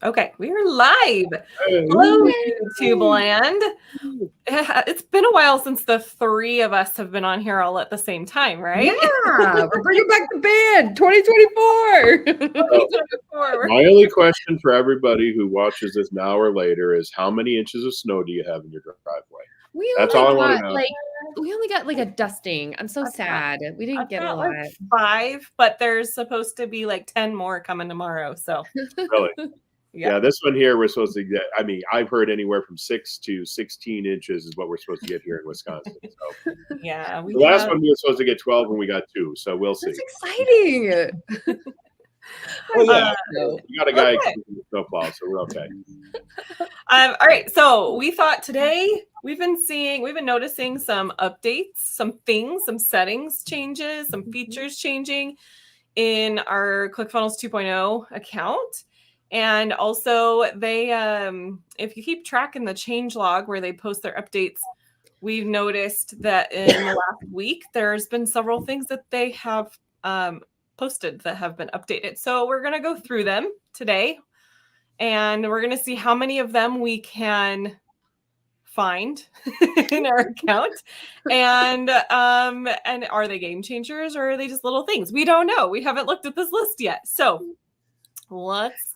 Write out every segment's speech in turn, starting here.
Okay, we are live. Hey. Hello, YouTube land. It's been a while since the three of us have been on here all at the same time, right? Yeah, we're bringing back the band, 2024. My only question for everybody who watches this now or later is how many inches of snow do you have in your driveway? That's all I want to know. We only got like a dusting. I'm so sad. We didn't get a lot. Like 5, but there's supposed to be like 10 more coming tomorrow. So really, yeah, this one here we're supposed to get. I mean, I've heard anywhere from 6 to 16 inches is what we're supposed to get here in Wisconsin. So yeah, the last one we were supposed to get 12 and we got 2. So we'll see. That's exciting. Oh yeah, we got a guy with a snowplow, so we're okay. All right, so we thought today we've been noticing some updates, some things, some settings changes, some features changing in our ClickFunnels 2.0 account. And also they, if you keep track in the change log where they post their updates, we've noticed that in the last week, there's been several things that they have posted that have been updated. So we're going to go through them today and we're going to see how many of them we can find in our account. And are they game changers or are they just little things? We don't know. We haven't looked at this list yet. So let's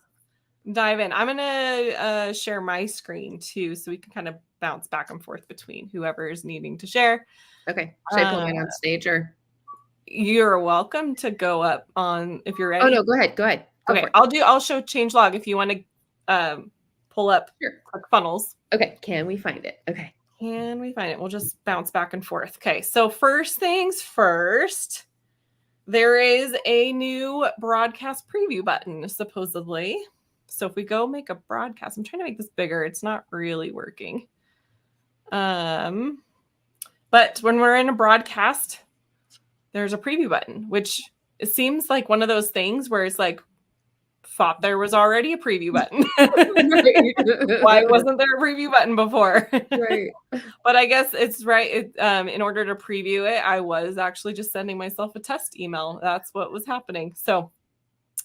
dive in. I'm going to share my screen too, so we can kind of bounce back and forth between whoever is needing to share. Okay. Should I put mine on stage or? You're welcome to go up on if you're ready. Oh no, go ahead. Go Okay, I'll show change log if you want to pull up ClickFunnels. Okay, can we find it? Okay. Can we find it? We'll just bounce back and forth. Okay, so first things first, there is a new broadcast preview button, supposedly. So if we go make a broadcast, I'm trying to make this bigger. It's not really working. But when we're in a broadcast, there's a preview button, which it seems like one of those things where it's like, thought there was already a preview button. Why wasn't there a preview button before? Right. But I guess it's right. In order to preview it, I was actually just sending myself a test email. That's what was happening. So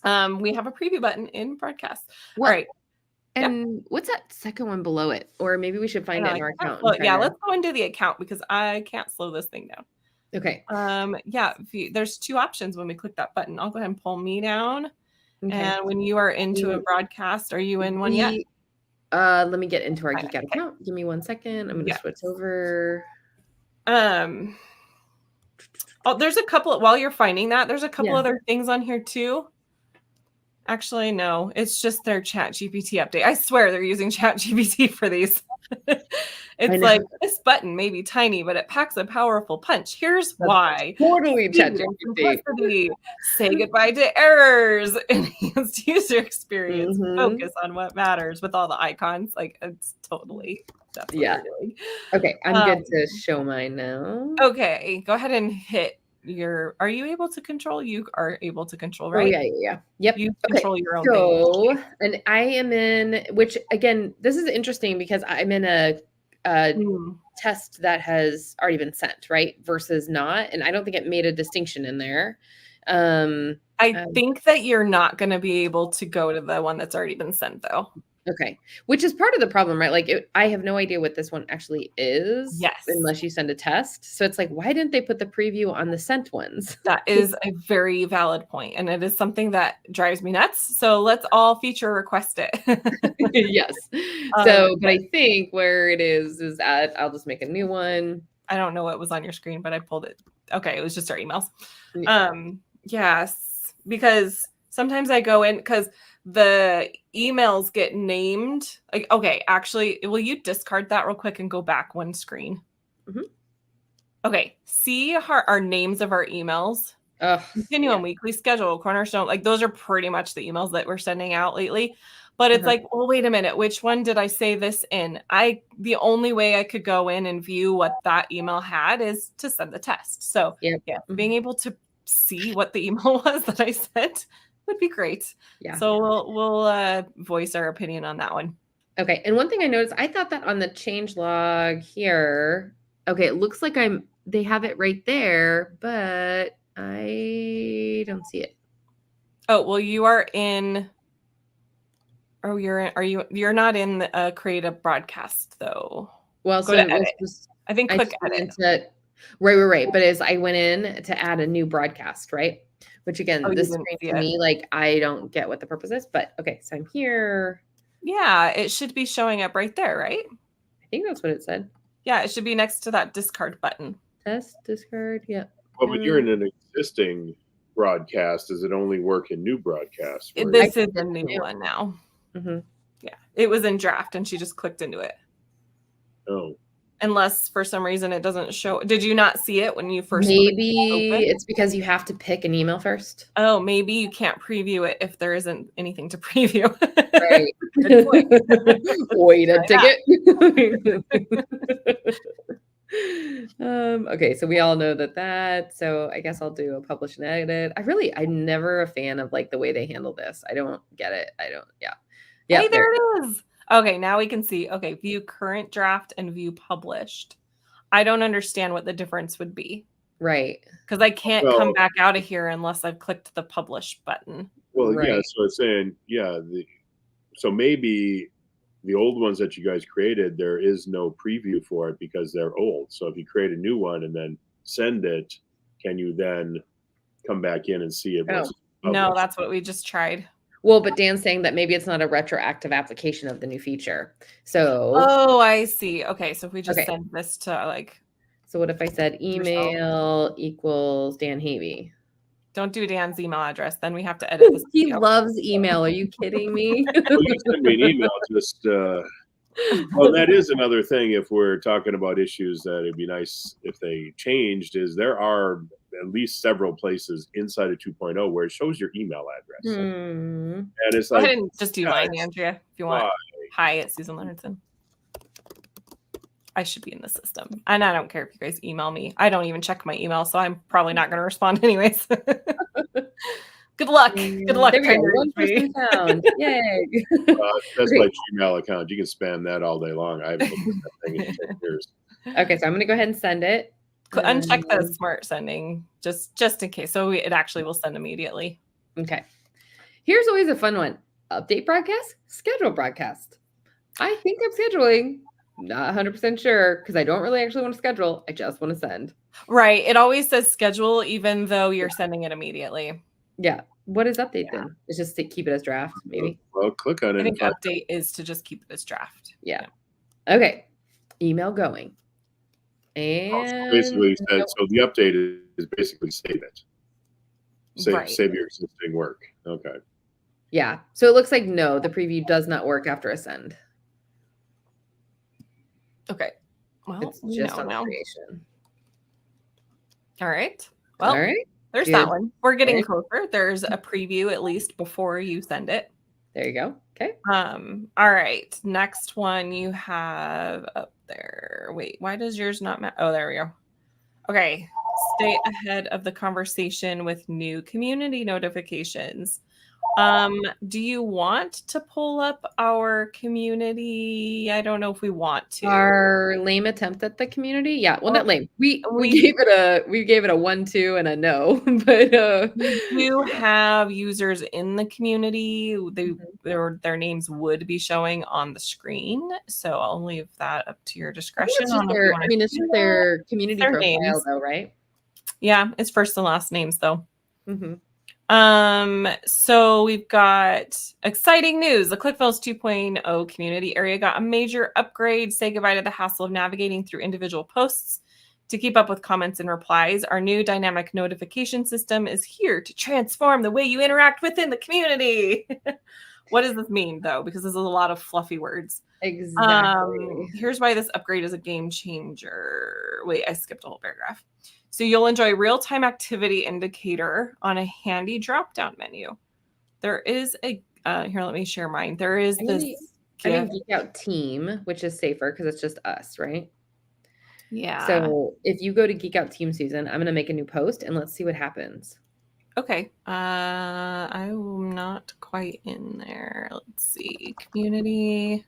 we have a preview button in broadcast. All right. And what's that second one below it? Or maybe we should find it in our account. Well, yeah, let's go into the account because I can't slow this thing down. Okay. Yeah, there's 2 options when we click that button. I'll go ahead and pull me down. Okay. And when you are into a broadcast, are you in one yet? Let me get into our Geek Out account. Give me 1 second. I'm going to switch over. Oh, there's a couple, while you're finding that, there's a couple other things on here too. Actually, no, it's just their ChatGPT update. I swear they're using ChatGPT for these. It's like, this button may be tiny, but it packs a powerful punch. Here's why. Totally ChatGPT. Say goodbye to errors. Enhanced user experience. Focus on what matters with all the icons. Like, it's totally, that's what they're doing. Okay, I'm good to show mine now. Okay, go ahead and hit are you able to control? You are able to control, right? Oh, yeah. Yep. You control your own thing. And I am in, which again, this is interesting because I'm in a test that has already been sent, right? Versus not. And I don't think it made a distinction in there. I think that you're not going to be able to go to the one that's already been sent though. Okay. Which is part of the problem, right? Like I have no idea what this one actually is. Yes. Unless you send a test. So it's like, why didn't they put the preview on the sent ones? That is a very valid point. And it is something that drives me nuts. So let's all feature request it. Yes. So, but I think where it is at, I'll just make a new one. I don't know what was on your screen, but I pulled it. Okay. It was just our emails. Yes. Because sometimes I go in because the emails get named. Like, okay, actually, will you discard that real quick and go back one screen? Okay, see our names of our emails. Continuum, weekly schedule, cornerstone. Like those are pretty much the emails that we're sending out lately. But it's like, well, wait a minute, which one did I say this in? The only way I could go in and view what that email had is to send the test. So being able to see what the email was that I sent would be great. Yeah. So we'll voice our opinion on that one. Okay. And one thing I noticed, I thought that on the change log here, okay, it looks like they have it right there, but I don't see it. Oh, well, you are in Oh, you're not in the create a broadcast though. Well, Go so to edit. I think click edit. Right. But as I went in to add a new broadcast, right? Which again, this screen to me, like I don't get what the purpose is, but okay, so I'm here. Yeah, it should be showing up right there, right? I think that's what it said. Yeah, it should be next to that discard button. Test, discard, yeah. Well, but you're in an existing broadcast. Does it only work in new broadcasts? This is a new one now. Mm-hmm. Yeah, it was in draft and she just clicked into it. Oh. Unless for some reason it doesn't show. Did you not see it when you first? Maybe it's because you have to pick an email first. Oh, maybe you can't preview it if there isn't anything to preview. Right. Wait a ticket. Okay, so we all know that. So I guess I'll do a publish and edit. I'm never a fan of like the way they handle this. I don't get it. Yeah. Hey, there it is. Okay, now we can see. Okay, view current draft and view published. I don't understand what the difference would be. Right. Because I can't come back out of here unless I've clicked the publish button. Well, yeah, so it's saying, so maybe the old ones that you guys created, there is no preview for it because they're old. So if you create a new one and then send it, can you then come back in and see it? No, that's what we just tried. Well, but Dan's saying that maybe it's not a retroactive application of the new feature. So I see. Okay, so if we just send this to like. So what if I said email equals Dan Havey? Don't do Dan's email address. Then we have to edit this. He loves email. Are you kidding me? Well, you send me an email. Well, that is another thing. If we're talking about issues that it'd be nice if they changed, is there are at least several places inside of 2.0 where it shows your email address. And it's like, go ahead and just do mine, Andrea, if you want. Hi, it's Susan Leonardson. I should be in the system. And I don't care if you guys email me. I don't even check my email, so I'm probably not going to respond anyways. Good luck. Good luck. There we go. One person found. Yay. That's my Gmail account. You can spam that all day long. I haven't looked at that thing in 10 years. Okay, so I'm going to go ahead and send it. Uncheck the smart sending just in case. So it actually will send immediately. Okay. Here's always a fun one. Update broadcast, schedule broadcast. I think I'm scheduling. Not 100% sure because I don't really actually want to schedule. I just want to send. Right. It always says schedule even though you're sending it immediately. Yeah. What is update then? It's just to keep it as draft, maybe. Well, click on it. I think update is to just keep it as draft. Yeah. Okay. Email going. And basically said, so the update is basically save it. Save your existing work. Okay. Yeah. So it looks like no, the preview does not work after a send. Okay. Well, it's just on the creation. All right. Well, there's that one. We're getting closer. There's a preview at least before you send it. There you go. Okay. All right. Next one you have up there. Wait, why does yours not match? Oh, there we go. Okay. Stay ahead of the conversation with new community notifications. Do you want to pull up our community? I don't know if we want to. Our lame attempt at the community? Yeah, well, not lame. We gave it a 1-2 and a no, but we do have users in the community. Their names would be showing on the screen, so I'll leave that up to your discretion. It's just their community profile, though, right? Yeah, it's first and last names, though. So we've got exciting news. The ClickFunnels 2.0 community area got a major upgrade. Say goodbye to the hassle of navigating through individual posts to keep up with comments and replies. Our new dynamic notification system is here to transform the way you interact within the community. What does this mean, though? Because this is a lot of fluffy words. Exactly. Here's why this upgrade is a game changer. Wait, I skipped a whole paragraph. So you'll enjoy real-time activity indicator on a handy drop-down menu. There is a here, let me share mine. There is this Geek Out Team, which is safer because it's just us, right? Yeah. So if you go to Geek Out Team, Susan, I'm going to make a new post and let's see what happens. Okay. I'm not quite in there. Let's see. Community.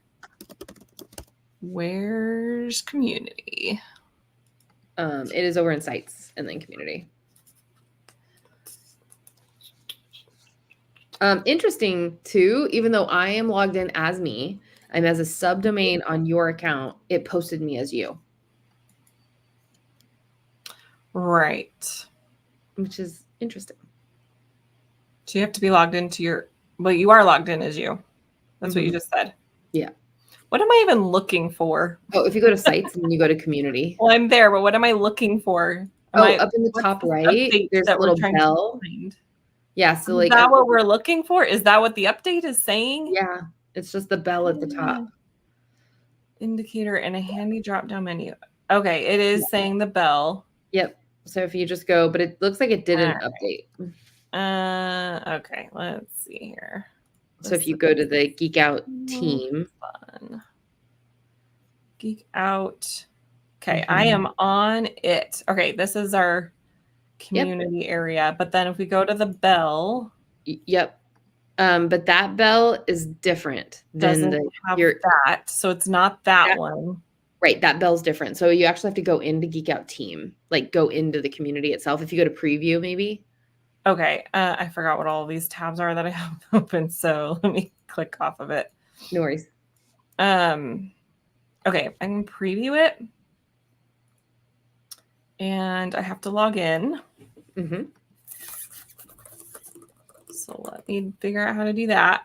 Where's community? It is over in sites and then community. Interesting too, even though I am logged in as me, I'm as a subdomain on your account, it posted me as you. Right. Which is interesting. So you have to be logged into your, well, you are logged in as you. That's what you just said. Yeah. What am I even looking for? Oh, if you go to sites and then you go to community. Well, I'm there, but what am I looking for? Up in the top right, there's a little bell. Yeah, so is that what we're looking for? Is that what the update is saying? Yeah, it's just the bell at the top. Indicator and a handy drop-down menu. Okay, it is saying the bell. Yep. So if you just go, but it looks like it didn't update. Okay, let's see here. So if you go to the Geek Out team. Fun. Geek Out. Okay, I am on it. Okay, this is our community area. But then if we go to the bell. Yep. But that bell is different than that. So it's not that one. Right. That bell's different. So you actually have to go into Geek Out team, like go into the community itself. If you go to preview, maybe. Okay. I forgot what all of these tabs are that I have open. So let me click off of it. No worries. Okay. I can preview it. And I have to log in. So let me figure out how to do that.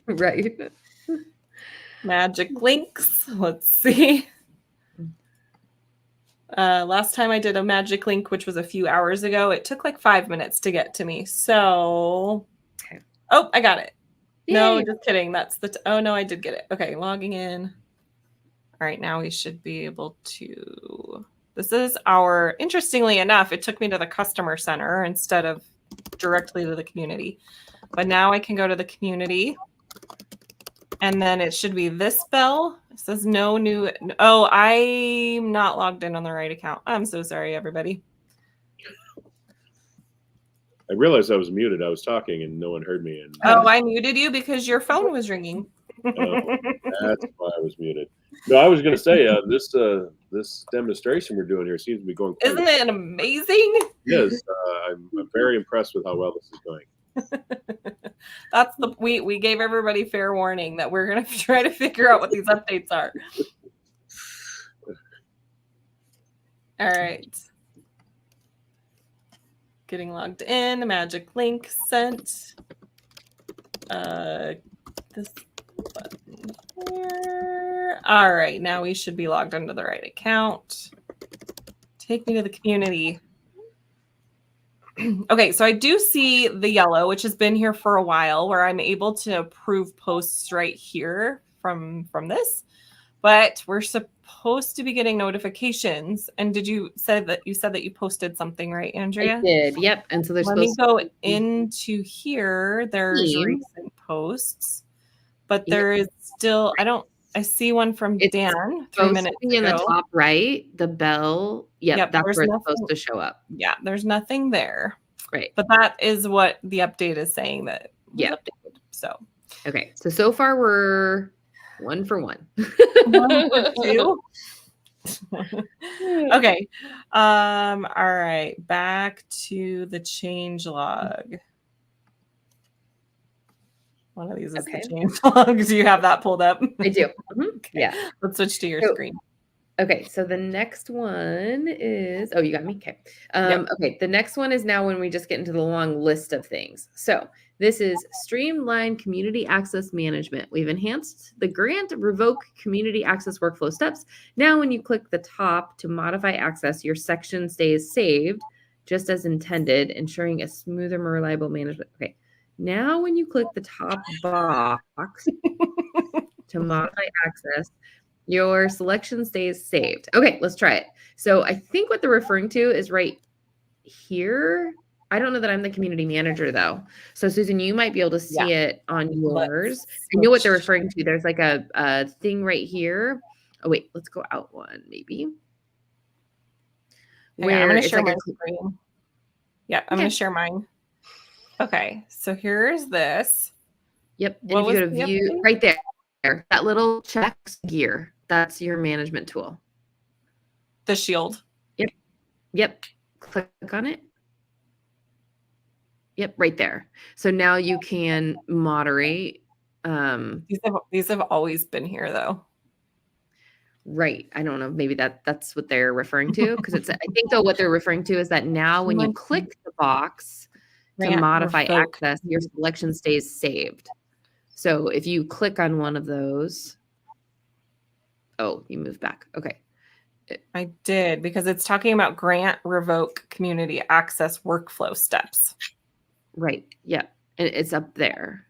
Right. Magic links. Let's see. Last time I did a magic link, which was a few hours ago, it took like 5 minutes to get to me. So, oh, I got it. Yay. No, just kidding. That's the, oh no, I did get it. Okay, logging in. All right, now we should be able to, this is our, interestingly enough, it took me to the customer center instead of directly to the community. But now I can go to the community. And then it should be this bell. It says no new. Oh, I'm not logged in on the right account. I'm so sorry, everybody. I realized I was muted. I was talking and no one heard me. And I muted you because your phone was ringing. That's why I was muted. No, I was going to say this demonstration we're doing here seems to be going. Isn't it amazing? Yes, I'm very impressed with how well this is going. That's the we gave everybody fair warning that we're going to try to figure out what these updates are. All right. Getting logged in, magic link sent. This button here. All right, now we should be logged into the right account. Take me to the community. Okay, so I do see the yellow, which has been here for a while, where I'm able to approve posts right here from this. But we're supposed to be getting notifications. And did you said that you posted something, right, Andrea? I did. Yep. And so there's let me go into here. There's recent posts, but there is still I see one from Dan 3 minutes ago. In the top right, the bell. Yep, that's where it's supposed to show up. Yeah, there's nothing there. Right. But that is what the update is saying that was updated. So okay. So far we're 1 for 1. 1 for 2. Okay. All right. Back to the change log. One of these is the change log. Do you have that pulled up? I do. Okay. Yeah. Let's switch to your screen. Okay. So the next one is, oh, you got me. Okay. Okay. The next one is now when we just get into the long list of things. So this is streamlined community access management. We've enhanced the grant revoke community access workflow steps. Now, when you click the top to modify access, your section stays saved just as intended, ensuring a smoother, more reliable management. Okay. Now, when you click the top box to modify access, your selection stays saved. Okay, let's try it. So I think what they're referring to is right here. I don't know that I'm the community manager, though. So, Susan, you might be able to see it on yours. I know what they're referring to. There's like a thing right here. Oh, wait, let's go out one, maybe. Where I'm going to share my screen. Yeah, I'm going to share mine. Okay, so here's this. Yep. And if you go to view right there, that little checks gear, that's your management tool. The shield. Yep. Yep. Click on it. Yep, right there. So now you can moderate. These have always been here though. Right. I don't know. Maybe that's what they're referring to. Because I think though what they're referring to is that now when you click the box to Grant modify revoke. access, your selection stays saved. So if you click on one of those, oh, you move back. Okay. I did, because it's talking about grant revoke community access workflow steps. Right. Yeah. And it's up there.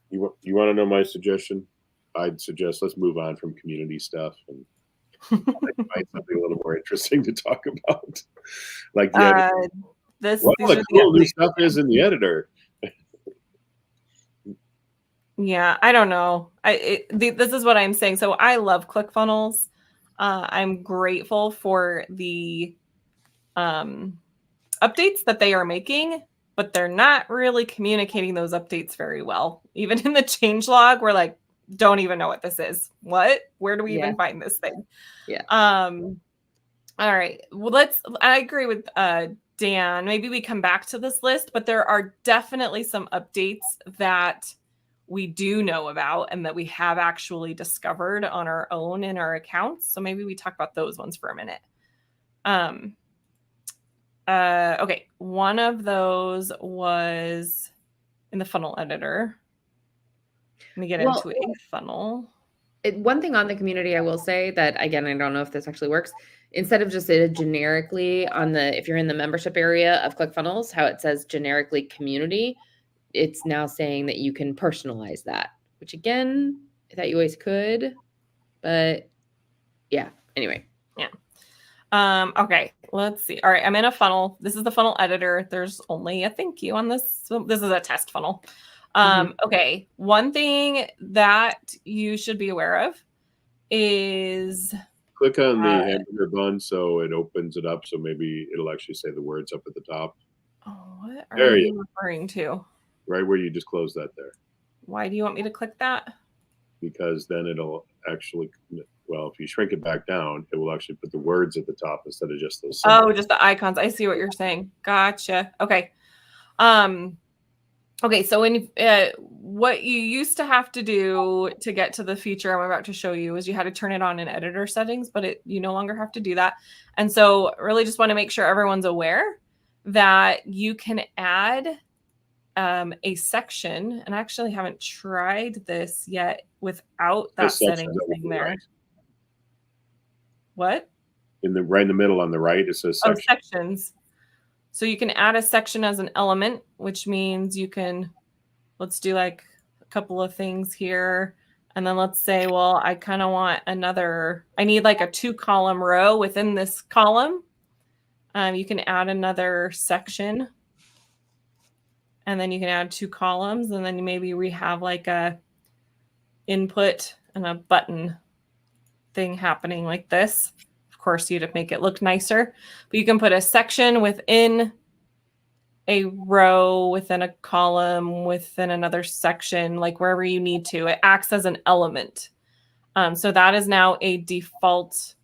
You want to know my suggestion? I'd suggest let's move on from community stuff and find something a little more interesting to talk about. Like the editor. These What are the the cool new updates. stuff is in the editor. Yeah, I don't know. This is what I'm saying. So I love ClickFunnels. I'm grateful for the updates that they are making, but they're not really communicating those updates very well. Even in the change log, we're like, don't even know what this is. What? Where do we even find this thing? Yeah. All right. Well, I agree with Dan. Maybe we come back to this list, but there are definitely some updates that we do know about and that we have actually discovered on our own in our accounts. So maybe we talk about those ones for a minute. Okay. One of those was in the funnel editor. Let me get into a funnel. One thing on the community, I will say that, again, I don't know if this actually works. Instead of just generically if you're in the membership area of ClickFunnels, how it says generically community, it's now saying that you can personalize that, which again, I thought you always could, but yeah, anyway. Yeah. Okay, let's see. All right, I'm in a funnel. This is the funnel editor. There's only a thank you on this. So this is a test funnel. Okay, one thing that you should be aware of is click on the hamburger bun so it opens it up. So maybe it'll actually say the words up at the top. Oh, what are you referring to? Right where you just close that there. Why do you want me to click that? Because then it'll actually, well, if you shrink it back down, it will actually put the words at the top instead of just those symbols. Oh, just the icons. I see what you're saying. Gotcha. Okay. Okay, so when what you used to have to do to get to the feature I'm about to show you is you had to turn it on in editor settings, but you no longer have to do that. And so really just want to make sure everyone's aware that you can add a section, and I actually haven't tried this yet without that setting thing there. Right. What? Right in the middle on the right, it says section. Oh, sections. So you can add a section as an element, which means you can, let's do like a couple of things here. And then let's say, well, I kind of want I need like a 2-column row within this column. You can add another section. And then you can add 2 columns. And then maybe we have like a input and a button thing happening like this. Of course, you'd make it look nicer. But you can put a section within a row, within a column, within another section, like wherever you need to. It acts as an element. So that is now a default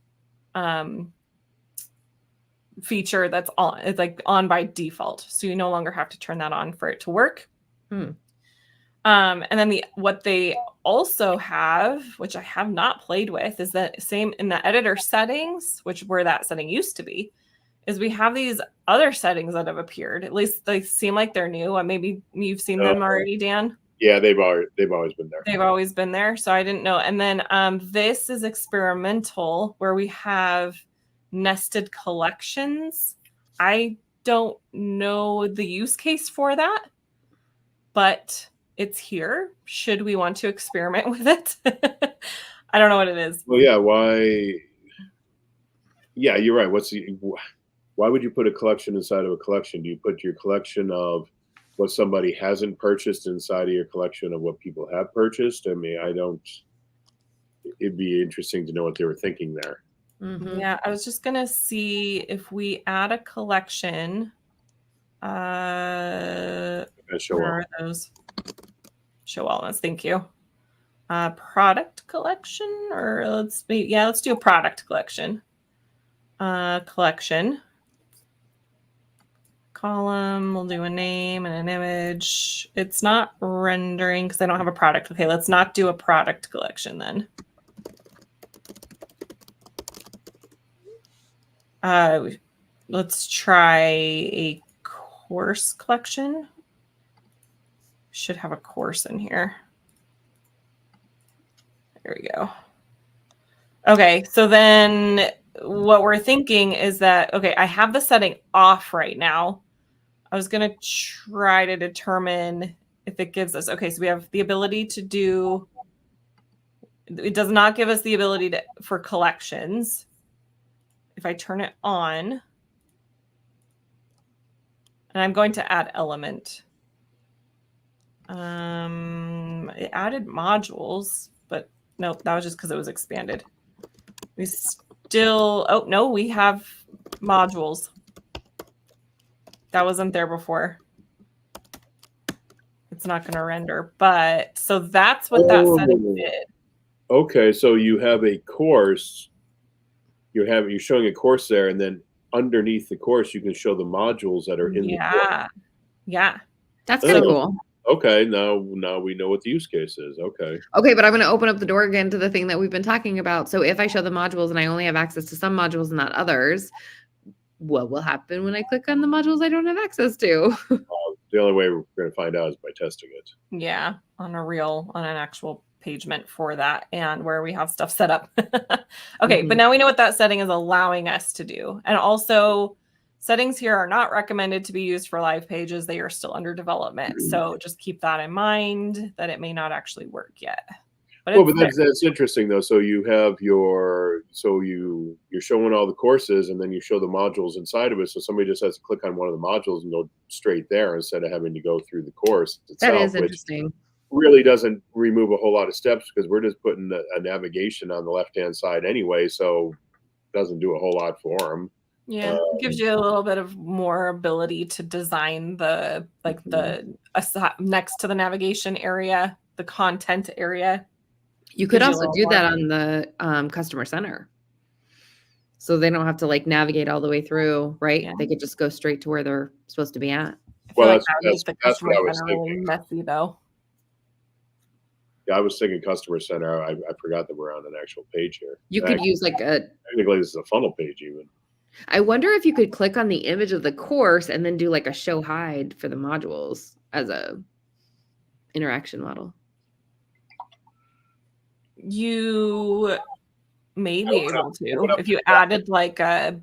feature that's on. It's like on by default. So you no longer have to turn that on for it to work. And then what they also have, which I have not played with, is that same in the editor settings, where that setting used to be, is we have these other settings that have appeared. At least they seem like they're new. Maybe you've seen them already, Dan. Yeah, they've always been there. They've always been there, so I didn't know. And then this is experimental, where we have nested collections. I don't know the use case for that, but it's here. Should we want to experiment with it? I don't know what it is. Well, yeah. Why? Yeah, you're right. Why would you put a collection inside of a collection? Do you put your collection of what somebody hasn't purchased inside of your collection of what people have purchased? I mean, it'd be interesting to know what they were thinking there. Yeah, I was just going to see if we add a collection. Where are those? Show elements. Thank you. Product collection, or let's do a product collection. Collection. column. We'll do a name and an image. It's not rendering because I don't have a product. Okay, let's not do a product collection then. Let's try a course collection. Should have a course in here. There we go. Okay, so then what we're thinking is that, okay, I have the setting off right now. I was going to try to determine if it gives us, okay, so we have the ability to do, it does not give us the ability to, for collections. If I turn it on, and I'm going to add element. It added modules, but nope, that was just because it was expanded. We still, oh no, we have modules. That wasn't there before. It's not going to render, but so that's what that setting did. Okay, so you have a course. You're showing a course there, and then underneath the course, you can show the modules that are in the course. Yeah. That's kind of cool. Okay, now we know what the use case is. Okay, but I'm going to open up the door again to the thing that we've been talking about. So if I show the modules and I only have access to some modules and not others, what will happen when I click on the modules I don't have access to? the only way we're going to find out is by testing it. Yeah, on an actual page meant for that and where we have stuff set up. Okay, but now we know what that setting is allowing us to do. And also, settings here are not recommended to be used for live pages. They are still under development. So just keep that in mind that it may not actually work yet. But that's interesting though. So you have you're showing all the courses and then you show the modules inside of it. So somebody just has to click on one of the modules and go straight there instead of having to go through the course itself. That is interesting. Really doesn't remove a whole lot of steps because we're just putting a navigation on the left-hand side anyway. So it doesn't do a whole lot for them. Yeah, it gives you a little bit of more ability to design the next to the navigation area, the content area. You could also do that on the customer center. So they don't have to like navigate all the way through, right? Yeah. They could just go straight to where they're supposed to be at. Well, that's what I was thinking. Really messy though. Yeah, I was thinking customer center. I forgot that we're on an actual page here. You could use like technically this is a funnel page even. I wonder if you could click on the image of the course and then do like a show hide for the modules as a interaction model. You may be able to if you added like a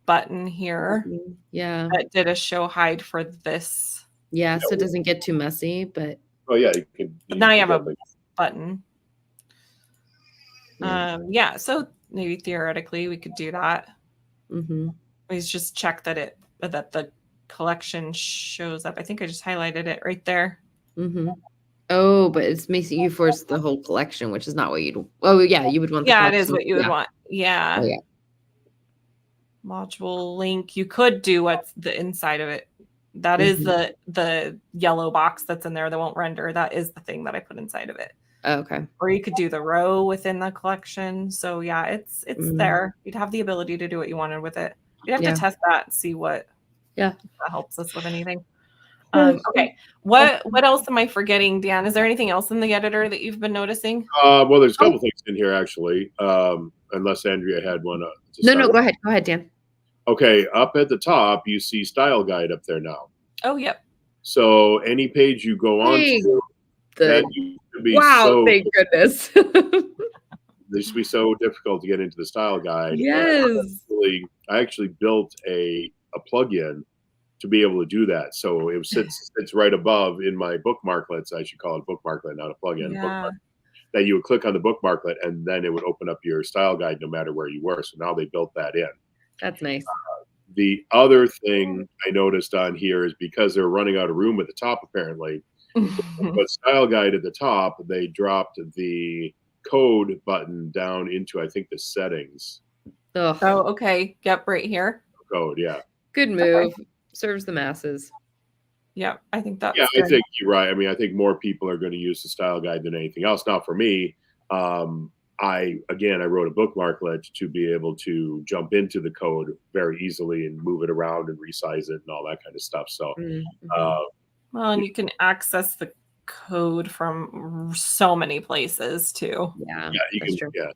button here. Yeah. That did a show hide for this. Yeah, so it doesn't get too messy, but oh yeah, now you have a button. Yeah, so maybe theoretically we could do that. We just check that the collection shows up. I think I just highlighted it right there. Oh, but it's making you force the whole collection, which is not what you'd. Oh, yeah, you would want. Yeah, it is what you would want. Yeah. Oh, yeah. Module link. You could do what's the inside of it. That is the yellow box that's in there that won't render. That is the thing that I put inside of it. Oh, okay. Or you could do the row within the collection. So yeah, it's there. You'd have the ability to do what you wanted with it. You'd have to test that and see what that helps us with anything. Okay. What else am I forgetting, Dan? Is there anything else in the editor that you've been noticing? Well, there's a couple things in here actually. Unless Andrea had one. No, go ahead. Go ahead, Dan. Okay, up at the top, you see style guide up there now. Oh, yep. So any page you go on to, that used to be thank goodness. This used to be so difficult to get into the style guide. Yes. I actually built a plugin to be able to do that. So it sits right above in my bookmarklets. I should call it bookmarklet, not a plugin. Yeah. That you would click on the bookmarklet and then it would open up your style guide no matter where you were. So now they built that in. That's nice. The other thing I noticed on here is because they're running out of room at the top, apparently, but style guide at the top, they dropped the code button down into, I think, the settings. Oh, okay. Yep, right here. Code, yeah. Good move. Okay. Serves the masses. Yeah, I think that's good. I think you're right. I mean, I think more people are going to use the style guide than anything else. Now, for me, I wrote a bookmarklet to be able to jump into the code very easily and move it around and resize it and all that kind of stuff. So, well, and you can access the code from so many places too. Yeah, you that's can, true. yeah.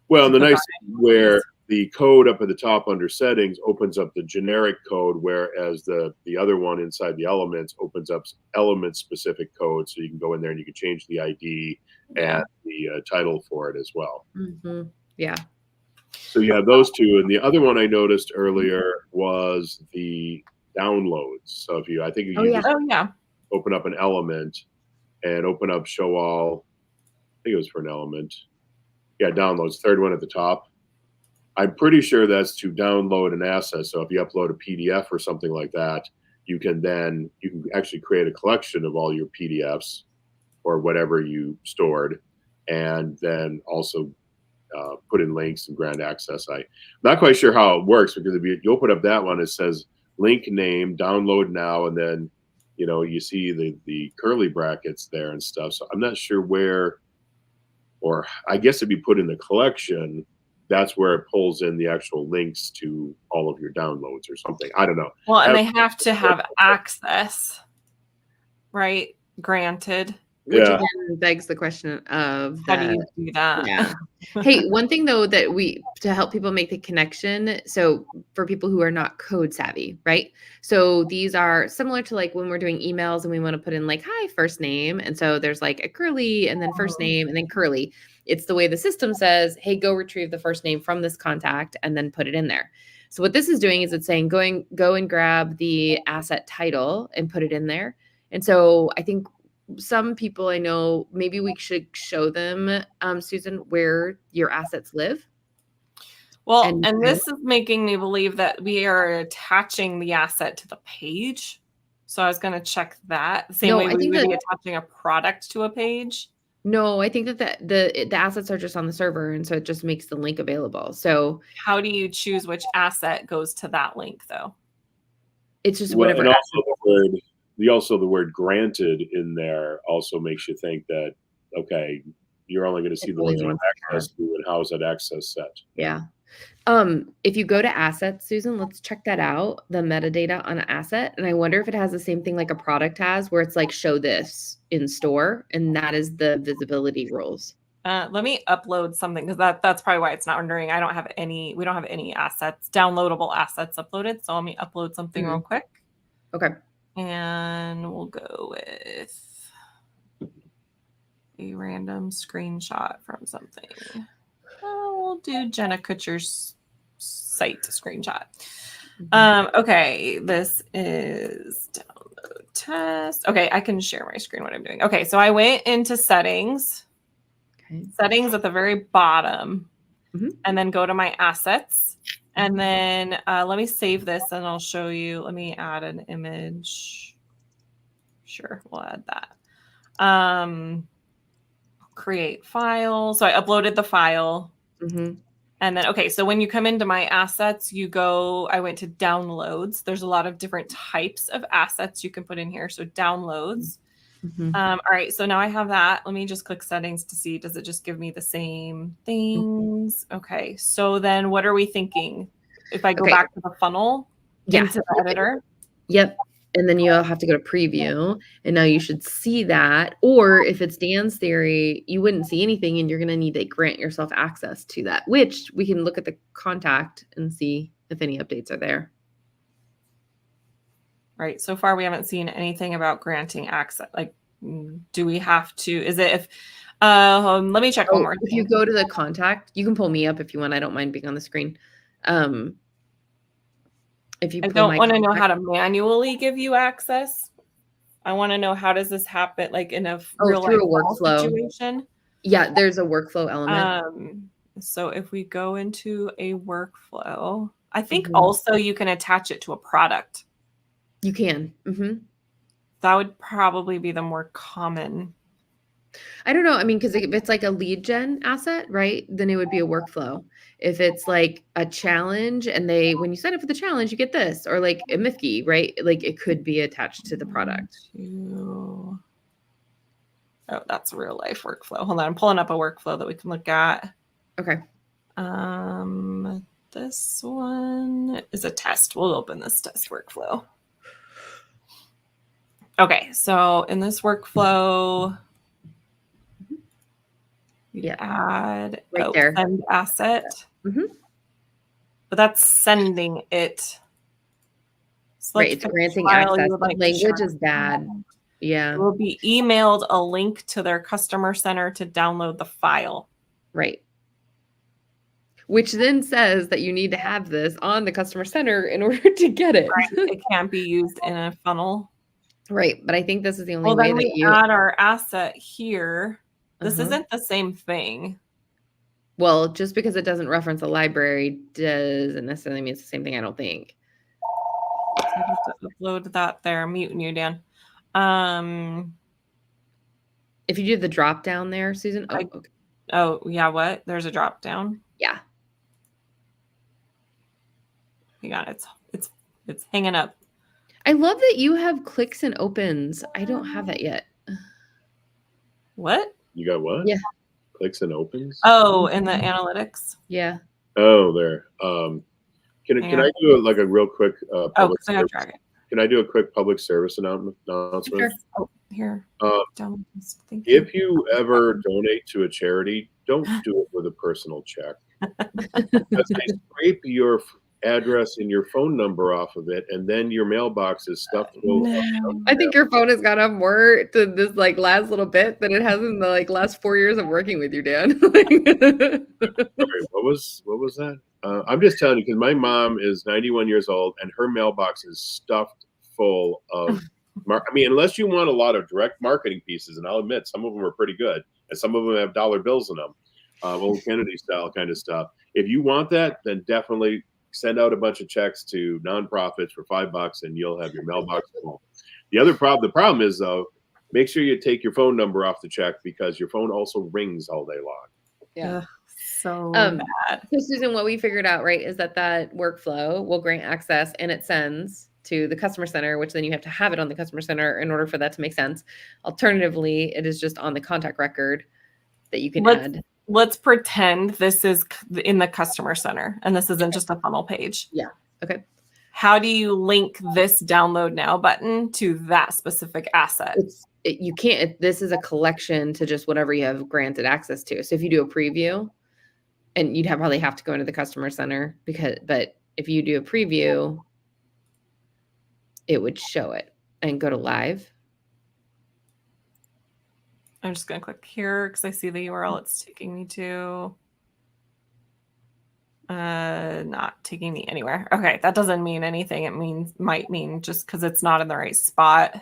Well, and the nice thing where the code up at the top under settings opens up the generic code, whereas the other one inside the elements opens up element specific code. So you can go in there and you can change the ID and the title for it as well. Yeah. So you have those two. And the other one I noticed earlier was the downloads. So if you, I think you just open up an element and open up show all, I think it was for an element. Yeah, downloads, third one at the top. I'm pretty sure that's to download an asset. So if you upload a PDF or something like that, you can actually create a collection of all your PDFs or whatever you stored, and then also put in links and grant access. I'm not quite sure how it works, because if you open up that one, it says link name, download now, and then you see the curly brackets there and stuff. So I'm not sure where, or I guess if you put in the collection, that's where it pulls in the actual links to all of your downloads or something. I don't know. Well, and they have to have access, right? Granted. Which again begs the question of how do you do that? Yeah. Hey, one thing though that to help people make the connection, so for people who are not code savvy, right? So these are similar to like when we're doing emails and we want to put in like, hi, first name. And so there's like a curly and then first name and then curly. It's the way the system says, hey, go retrieve the first name from this contact and then put it in there. So what this is doing is it's saying go and grab the asset title and put it in there. And so I think some people I know, maybe we should show them, Susan, where your assets live. Well, and this is making me believe that we are attaching the asset to the page. So I was going to check that. The same way we would be attaching a product to a page. No, I think that the assets are just on the server, and so it just makes the link available. So how do you choose which asset goes to that link, though? It's just whatever. And also the word granted in there also makes you think that, okay, you're only going to see the ones you have access to, and how is that access set? Yeah. If you go to assets, Susan, let's check that out, the metadata on an asset. And I wonder if it has the same thing like a product has, where it's like, show this in store. And that is the visibility rules. Let me upload something, because that's probably why it's not rendering. We don't have any assets, downloadable assets uploaded. So let me upload something real quick. Okay. And we'll go with a random screenshot from something. We'll do Jenna Kutcher's site screenshot. Okay, this is download test. Okay, I can share my screen what I'm doing. Okay, so I went into settings. Okay. Settings at the very bottom, and then go to my assets. And then let me save this and I'll show you. Let me add an image. Sure, we'll add that. Create file. So I uploaded the file. And then, okay, so when you come into my assets, I went to downloads. There's a lot of different types of assets you can put in here. So downloads. All right, so now I have that. Let me just click settings to see, does it just give me the same things? Okay, so then what are we thinking? If I go back to the funnel into the editor? Yep. And then you'll have to go to preview, and now you should see that. Or if it's Dan's theory, you wouldn't see anything, and you're going to need to grant yourself access to that, which we can look at the contact and see if any updates are there. Right. So far, we haven't seen anything about granting access. Like, do we have to? Is it if? Let me check one more. If you go to the contact, you can pull me up if you want. I don't mind being on the screen. If you I don't want to know how to manually give you access. I want to know, how does this happen, like in a real life workflow situation? Yeah, there's a workflow element. So if we go into a workflow, I think also you can attach it to a product. You can. That would probably be the more common. I don't know. I mean, because if it's like a lead gen asset, right, then it would be a workflow. If it's like a challenge and when you sign up for the challenge, you get this, or like a Mifki, right? Like it could be attached to the product. Oh, that's a real life workflow. Hold on, I'm pulling up a workflow that we can look at. Okay. This one is a test. We'll open this test workflow. Okay, so in this workflow, you add Right there. send asset, Mhm. but that's sending it. Right, it's granting access. The language is bad. Yeah. It will be emailed a link to their customer center to download the file. Right. Which then says that you need to have this on the customer center in order to get it. Right. It can't be used in a funnel. Right. But I think this is the only Well, way then that we you add our asset here. This Uh-huh. isn't the same thing. Well, just because it doesn't reference a library doesn't necessarily mean it's the same thing, I don't think. So I have to upload that there. I'm muting you, Dan. If you do the drop down there, Susan. Oh, okay. Oh, yeah, what? There's a drop down. Yeah. You got it. It's hanging up. I love that you have clicks and opens. I don't have that yet. What? You got what? Yeah. Clicks and opens? Oh, in the analytics. Yeah. Oh, there. Can I do a real quick public I gotta drag it. Can I do a quick public service announcement? Sure. Oh, here. Thank If you ever donate to a charity, don't do it with a personal check. Because they scrape your address and your phone number off of it, and then your mailbox is stuffed full of I think your phone has got up more to this last little bit than it has in the last 4 years of working with you, Dan. Sorry, what was that? I'm just telling you because my mom is 91 years old and her mailbox is stuffed full of unless you want a lot of direct marketing pieces, and I'll admit some of them are pretty good, and some of them have dollar bills in them, old Kennedy style kind of stuff. If you want that, then definitely send out a bunch of checks to nonprofits for $5, and you'll have your mailbox full. The problem is though, make sure you take your phone number off the check because your phone also rings all day long. Yeah. So bad. So Susan, what we figured out, right, is that workflow will grant access and it sends to the customer center, which then you have to have it on the customer center in order for that to make sense. Alternatively, it is just on the contact record that you can add. Let's pretend this is in the customer center and this isn't just a funnel page. Yeah. Okay. How do you link this download now button to that specific asset? You can't. This is a collection to just whatever you have granted access to. So if you do a preview, and you'd probably have to go into the customer center but if you do a preview, it would show it and go to live. I'm just going to click here because I see the URL it's taking me to. Not taking me anywhere. Okay, that doesn't mean anything. It might mean just because it's not in the right spot.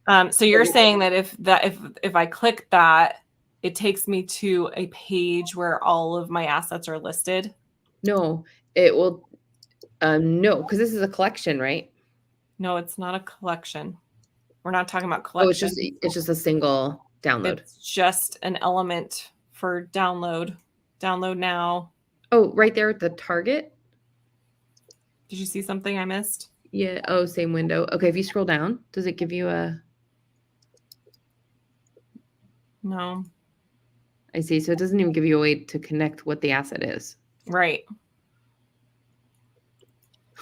So you're saying that if I click that, it takes me to a page where all of my assets are listed? No, it will. No, because this is a collection, right? No, it's not a collection. We're not talking about collection. Oh, it's just a single download. It's just an element for download. Download now. Oh, right there at the target. Did you see something I missed? Yeah. Oh, same window. Okay. If you scroll down, does it give you a? No. I see. So it doesn't even give you a way to connect what the asset is. Right.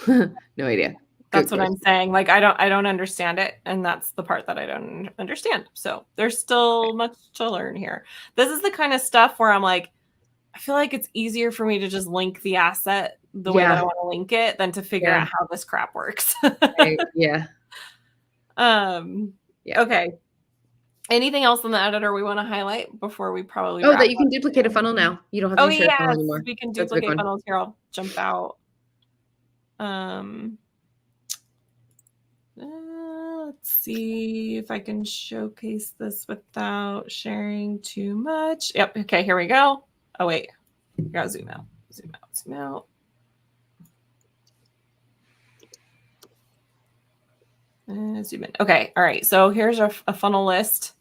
No idea. That's what I'm saying. I don't understand it. And that's the part that I don't understand. So there's still much to learn here. This is the kind of stuff where I'm like, I feel like it's easier for me to just link the asset the way that I want to link it than to figure out how this crap works. Right. Yeah. Okay. Anything else in the editor we want to highlight before we probably that you can duplicate a funnel now. You don't have to share a funnel anymore. We can duplicate funnels. Here, I'll jump out. Let's see if I can showcase this without sharing too much. Yep. Okay, here we go. Oh, wait. You gotta zoom out. Zoom out. Zoom out. Zoom in. Okay. All right. So here's a funnel list.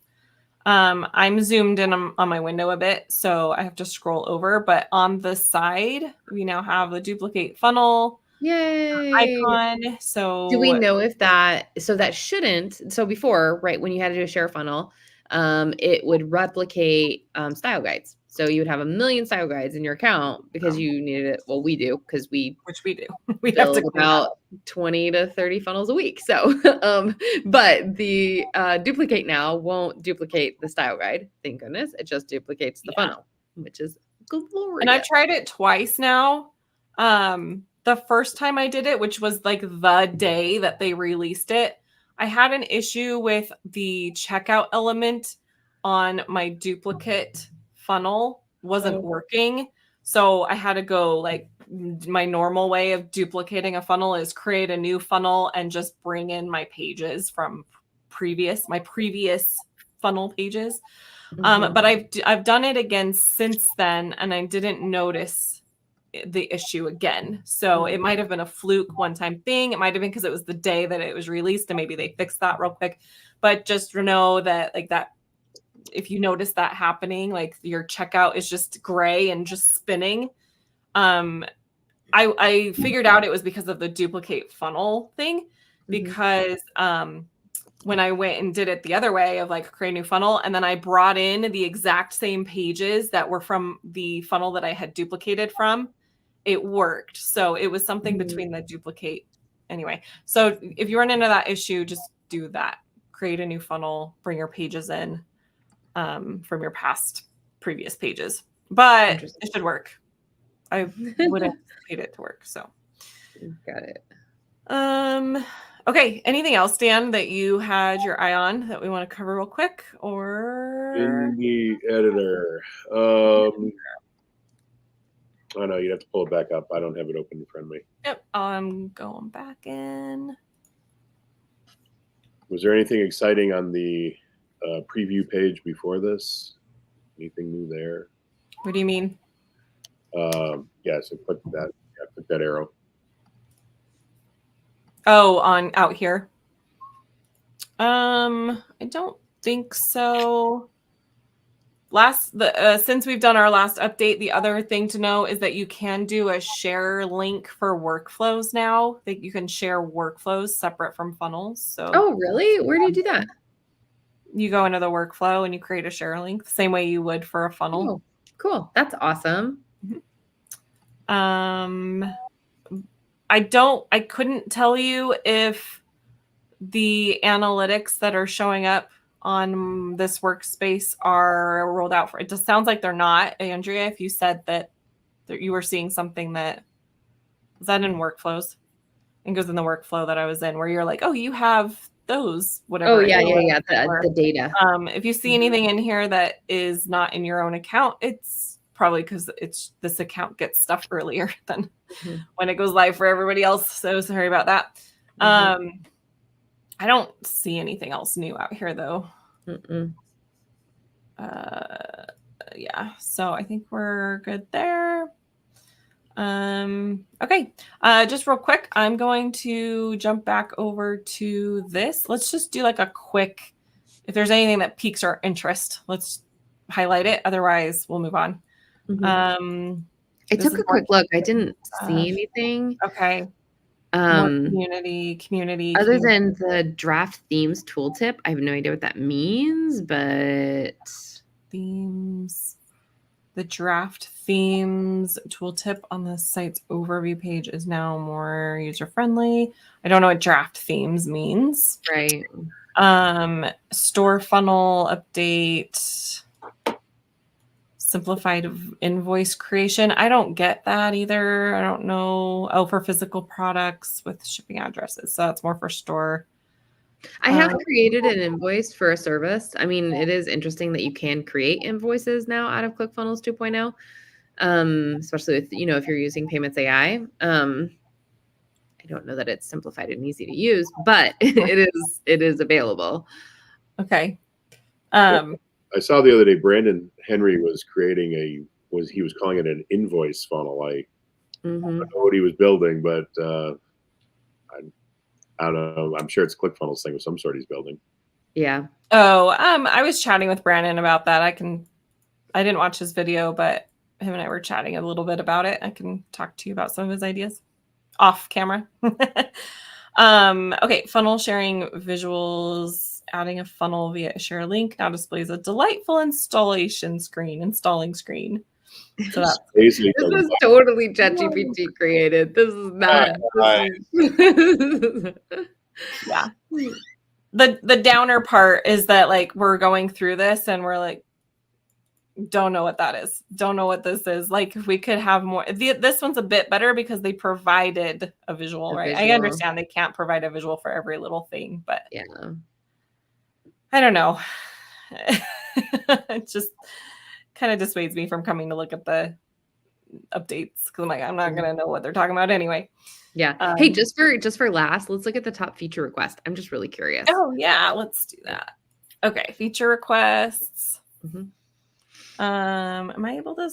I'm zoomed in on my window a bit, so I have to scroll over. But on the side, we now have the duplicate funnel. Yay. icon. Do we So know if that, so that shouldn't, so before, right, when you had to do a share funnel, it would replicate style guides. So you would have 1,000,000 style guides in your account because you needed it. Well, we do, because we which we do. We have to build clean that about up. 20 to 30 funnels a week. So, but the duplicate now won't duplicate the style guide. Thank goodness. It just duplicates the funnel, which is glorious. And I've tried it twice now. The first time I did it, which was like the day that they released it, I had an issue with the checkout element on my duplicate funnel wasn't working. So I had to go like my normal way of duplicating a funnel is create a new funnel and just bring in my pages from my previous funnel pages. But I've done it again since then, and I didn't notice the issue again. So it might have been a fluke one-time thing. It might have been because it was the day that it was released, and maybe they fixed that real quick. But just know that like that, if you notice that happening, like your checkout is just gray and just spinning. I figured out it was because of the duplicate funnel thing, because when I went and did it the other way of like create a new funnel, and then I brought in the exact same pages that were from the funnel that I had duplicated from, it worked. So it was something between the duplicate. Anyway, so if you run into that issue, just do that. Create a new funnel, bring your pages in from your previous pages. But it should work. I would anticipate it to work. So got it. Okay. Anything else, Dan, that you had your eye on that we want to cover real quick? Or in the editor. Oh no, you'd have to pull it back up. I don't have it open in front of me. Yep, I'm going back in. Was there anything exciting on the preview page before this? Anything new there? What do you mean? Yeah, so click that arrow. Oh, on out here. I don't think so. Since we've done our last update, the other thing to know is that you can do a share link for workflows now. That you can share workflows separate from funnels. So oh, really? Where do you do that? You go into the workflow and you create a share link the same way you would for a funnel. Oh, cool. That's awesome. I couldn't tell you if the analytics that are showing up on this workspace are rolled out for it. Just sounds like they're not. Andrea, if you said that you were seeing something that was that in workflows, it goes in the workflow that I was in where you're like, oh, you have those, whatever. Oh, yeah. The data. If you see anything in here that is not in your own account, it's probably because this account gets stuff earlier than when it goes live for everybody else. So sorry about that. I don't see anything else new out here though. Yeah, so I think we're good there. Okay, just real quick, I'm going to jump back over to this. Let's just do like a quick, if there's anything that piques our interest, let's highlight it. Otherwise, we'll move on. I took a quick look. I didn't see anything. Okay. Community. Other than the draft themes tooltip, I have no idea what that means, but themes. The draft themes tooltip on the site's overview page is now more user-friendly. I don't know what draft themes means. Right. Store funnel update. Simplified invoice creation. I don't get that either. I don't know. Oh, for physical products with shipping addresses. So that's more for store. I have created an invoice for a service. I mean, it is interesting that you can create invoices now out of ClickFunnels 2.0, especially with, if you're using Payments AI. I don't know that it's simplified and easy to use, but it is available. Okay. I saw the other day Brandon Henry was creating he was calling it an invoice funnel. I don't know what he was building, but I don't know. I'm sure it's a ClickFunnels thing of some sort he's building. Yeah. Oh, I was chatting with Brandon about that. I didn't watch his video, but him and I were chatting a little bit about it. I can talk to you about some of his ideas. off camera. Okay, funnel sharing visuals, adding a funnel via share link now displays a delightful installing screen. So that's Basically, This was totally ChatGPT created. This is not. yeah. The downer part is that like we're going through this and we're like, don't know what that is. Don't know what this is. Like if we could have more. This one's a bit better because they provided a visual, right? I understand they can't provide a visual for every little thing, but yeah, I don't know. It just kind of dissuades me from coming to look at the updates because I'm like, I'm not gonna know what they're talking about anyway. Yeah. Hey, just for last, let's look at the top feature request. I'm just really curious. Oh yeah, let's do that. Okay, feature requests. Am I able to?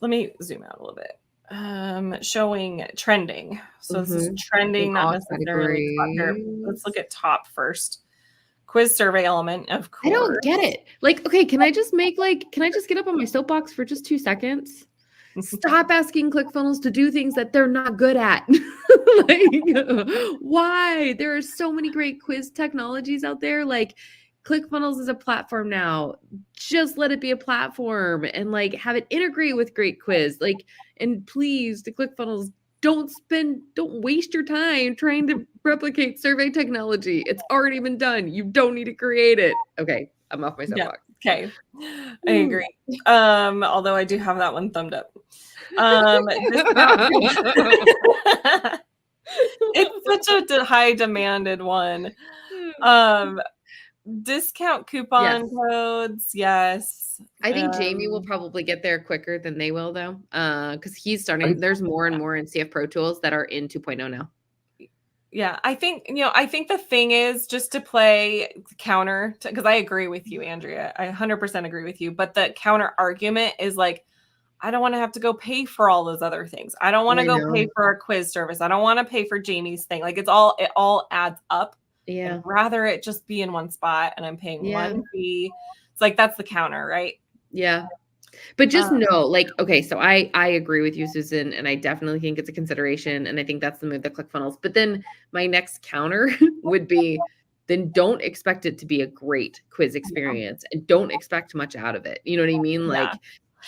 Let me zoom out a little bit. Showing trending. So this is trending, not necessarily top here. Let's look at top first. Quiz survey element, of course. I don't get it. Like, okay, can I just get up on my soapbox for just 2 seconds? Stop asking ClickFunnels to do things that they're not good at. Like, why? There are so many great quiz technologies out there. Like, ClickFunnels is a platform now. Just let it be a platform and like have it integrate with great quiz. Like, and please, the ClickFunnels, don't waste your time trying to replicate survey technology. It's already been done. You don't need to create it. Okay, I'm off my soapbox. Yeah, okay, I agree. Although I do have that one thumbed up. It's such a high demanded one. Discount coupon codes, yes. I think Jamie will probably get there quicker than they will, though, because he's starting. There's more and more in CF Pro Tools that are in 2.0 now. Yeah, I think the thing is just to play counter, because I agree with you, Andrea. I 100% agree with you. But the counter argument is like, I don't want to have to go pay for all those other things. I don't want to go pay for a quiz service. I don't want to pay for Jamie's thing. Like it all adds up. Yeah. I'd rather it just be in one spot and I'm paying one fee. It's like, that's the counter, right? Yeah. But just know, like, okay, so I agree with you, Susan, and I definitely think it's a consideration. And I think that's the move that ClickFunnels. But then my next counter would be, then don't expect it to be a great quiz experience and don't expect much out of it. You know what I mean? Like,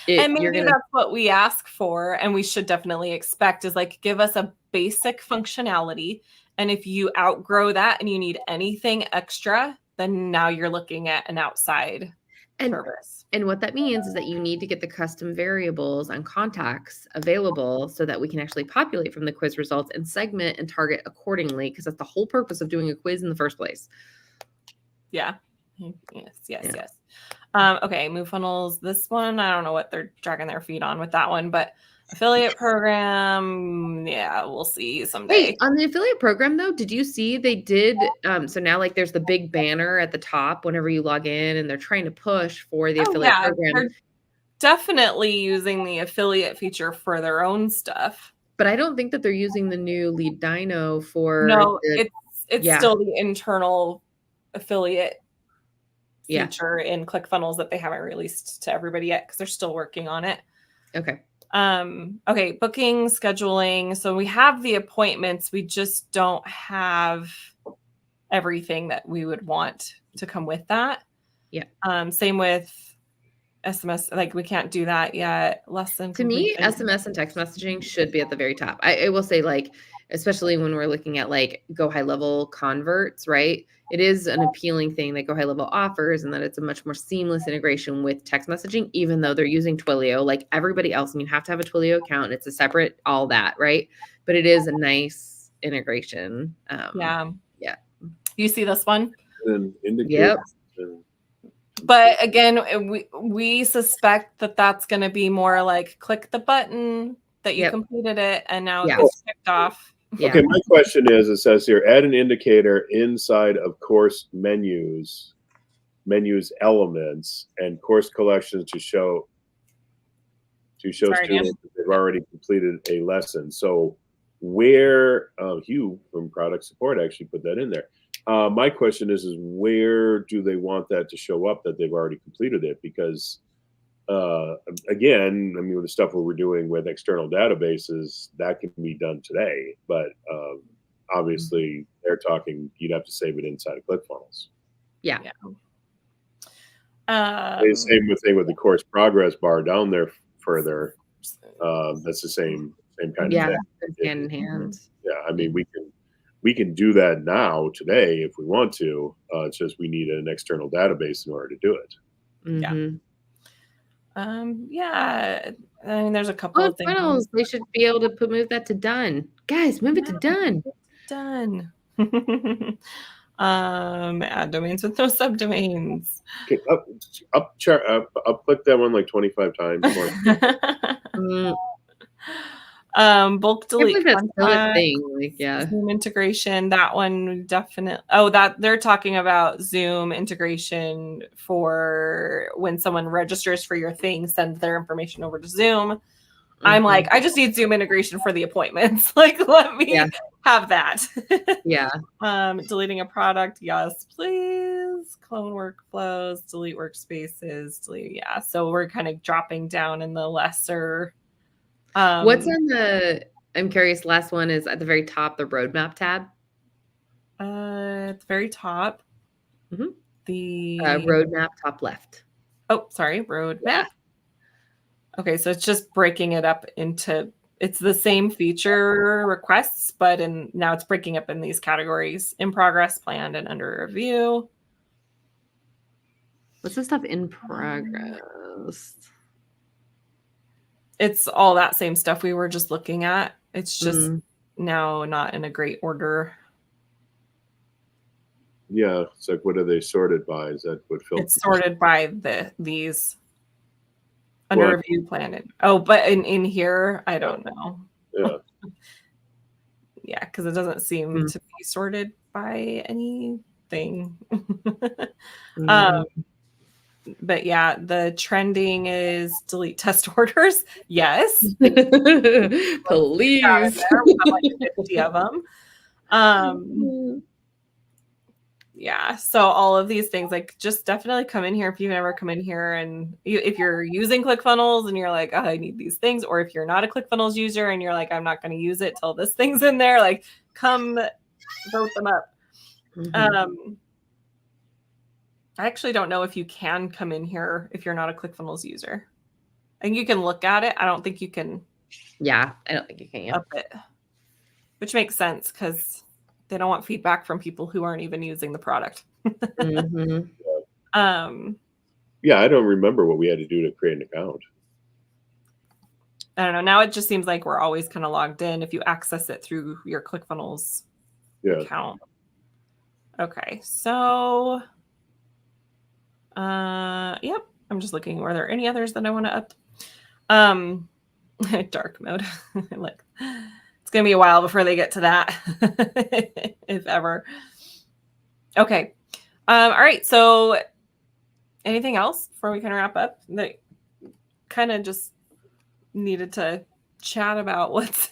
and maybe that's what we ask for, and we should definitely expect is like, give us a basic functionality. And if you outgrow that and you need anything extra, then now you're looking at an outside service. And what that means is that you need to get the custom variables and contacts available so that we can actually populate from the quiz results and segment and target accordingly, because that's the whole purpose of doing a quiz in the first place. Yeah. Yes. Okay, Move Funnels. This one, I don't know what they're dragging their feet on with that one, but affiliate program, yeah, we'll see someday. Wait, on the affiliate program though, did you see they did so now like there's the big banner at the top whenever you log in and they're trying to push for the affiliate program. They're definitely using the affiliate feature for their own stuff. But I don't think that they're using the new lead dyno for it's still the internal affiliate feature in ClickFunnels that they haven't released to everybody yet because they're still working on it. Okay. Okay, booking, scheduling. So we have the appointments. We just don't have everything that we would want to come with that. Yeah. Same with SMS. Like we can't do that yet. To me, SMS and text messaging should be at the very top. I will say, like, especially when we're looking at like go high level converts, right? It is an appealing thing that go high level offers, and that it's a much more seamless integration with text messaging, even though they're using Twilio like everybody else. And you have to have a Twilio account. And it's a separate, all that, right? But it is a nice integration. Yeah. You see this one? Yep. But again, we suspect that that's going to be more like click the button that you completed it, and now it gets kicked off. Yeah. Okay, my question is, it says here, add an indicator inside of course menus elements and course collections to show students that they've already completed a lesson. So where, Hugh from product support actually put that in there. My question is where do they want that to show up that they've already completed it? Because again, I mean, with the stuff we're doing with external databases, that can be done today. But obviously, they're talking, you'd have to save it inside of ClickFunnels. Yeah. Same thing with the course progress bar down there further. That's the same kind of Yeah, thing. that's hand in hand. Yeah, I mean, we can do that now today if we want to. It's just we need an external database in order to do it. Mhm. Yeah. I mean, there's a couple of things. ClickFunnels, they should be able to move that to done. Guys, move it to done. Done. Add domains with no subdomains. Okay, up click that one like 25 times more. Bulk I delete believe that's still a content, thing. Like, yeah. Zoom integration. That one definitely. Oh, that they're talking about Zoom integration for when someone registers for your thing, sends their information over to Zoom. I'm like, I just need Zoom integration for the appointments. Like, let me have that. Yeah. Deleting a product, yes, please. Clone workflows, delete workspaces, delete. Yeah. So we're kind of dropping down in the lesser. What's on the? I'm curious. Last one is at the very top, the roadmap tab. At the very top. The roadmap top left. Oh, sorry, roadmap. Yeah. Okay, so it's just breaking it up into. It's the same feature requests, but now it's breaking up in these categories: in progress, planned, and under review. What's the stuff in progress? It's all that same stuff we were just looking at. It's just now not in a great order. Yeah, it's like, what are they sorted by? Is that what filters? It's sorted by these under review, planned. Oh, but in here, I don't know. Yeah. Yeah, because it doesn't seem to be sorted by anything. But yeah, the trending is delete test orders. Yes. Please. We have like 50 of them. Yeah, so all of these things, like, just definitely come in here if you've never come in here, and if you're using ClickFunnels and you're like, oh, I need these things, or if you're not a ClickFunnels user and you're like, I'm not going to use it till this thing's in there, like, come vote them up. I actually don't know if you can come in here if you're not a ClickFunnels user. I think you can look at it. I don't think you can. Yeah, I don't think you can. Up it, which makes sense because they don't want feedback from people who aren't even using the product. Yeah, I don't remember what we had to do to create an account. I don't know. Now it just seems like we're always kind of logged in if you access it through your ClickFunnels account. Okay, so yep. I'm just looking. Were there any others that I want to up? Dark mode. Like, it's gonna be a while before they get to that, if ever. Okay. All right. So, anything else before we kind of wrap up? That kind of just needed to chat about what's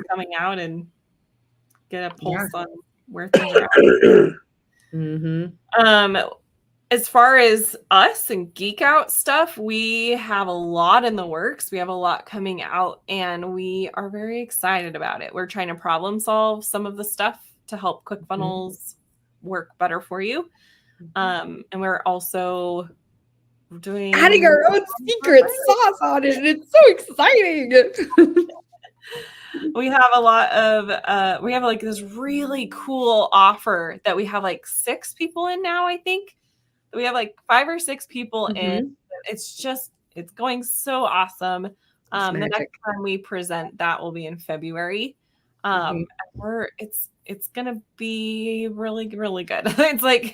coming out and get a pulse on where things are at. As far as us and Geek Out stuff, we have a lot in the works. We have a lot coming out, and we are very excited about it. We're trying to problem solve some of the stuff to help ClickFunnels work better for you. And we're also doing adding our own secret sauce on it, and it's so exciting. We have a lot of we have like this really cool offer that we have like 6 people in now, I think. We have like 5 or 6 people in. It's going so awesome. The next time we present that will be in February. It's gonna be really, really good. It's like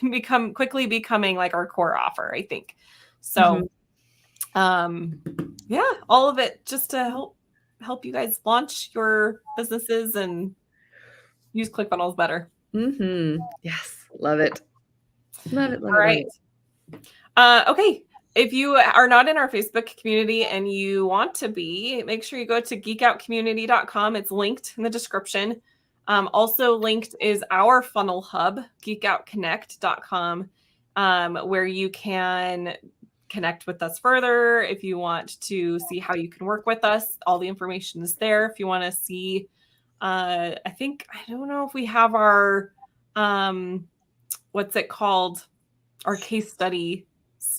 quickly becoming like our core offer, I think. So yeah, all of it just to help you guys launch your businesses and use ClickFunnels better. Yes, love it. Love it. All right. Okay. If you are not in our Facebook community and you want to be, make sure you go to geekoutcommunity.com. It's linked in the description. Also linked is our funnel hub, geekoutconnect.com, where you can connect with us further, if you want to see how you can work with us, all the information is there. If you want to see, I don't know if we have our, what's it called? Our case study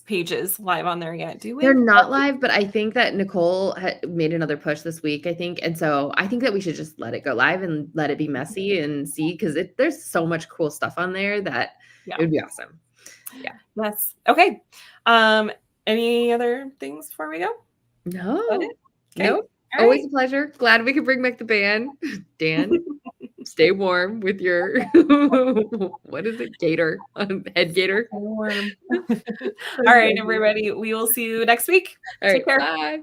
pages live on there yet, do we? They're not live, but I think that Nicole had made another push this week, I think. And so I think that we should just let it go live and let it be messy and see, because there's so much cool stuff on there that it would be awesome. Yeah. Yes. Okay. Any other things before we go? No. Okay. Nope. Always a pleasure. Glad we could bring back the band. Dan, stay warm with your, what is it? Gator, head gator. Warm. All right, everybody. We will see you next week. All right. Take care. Bye.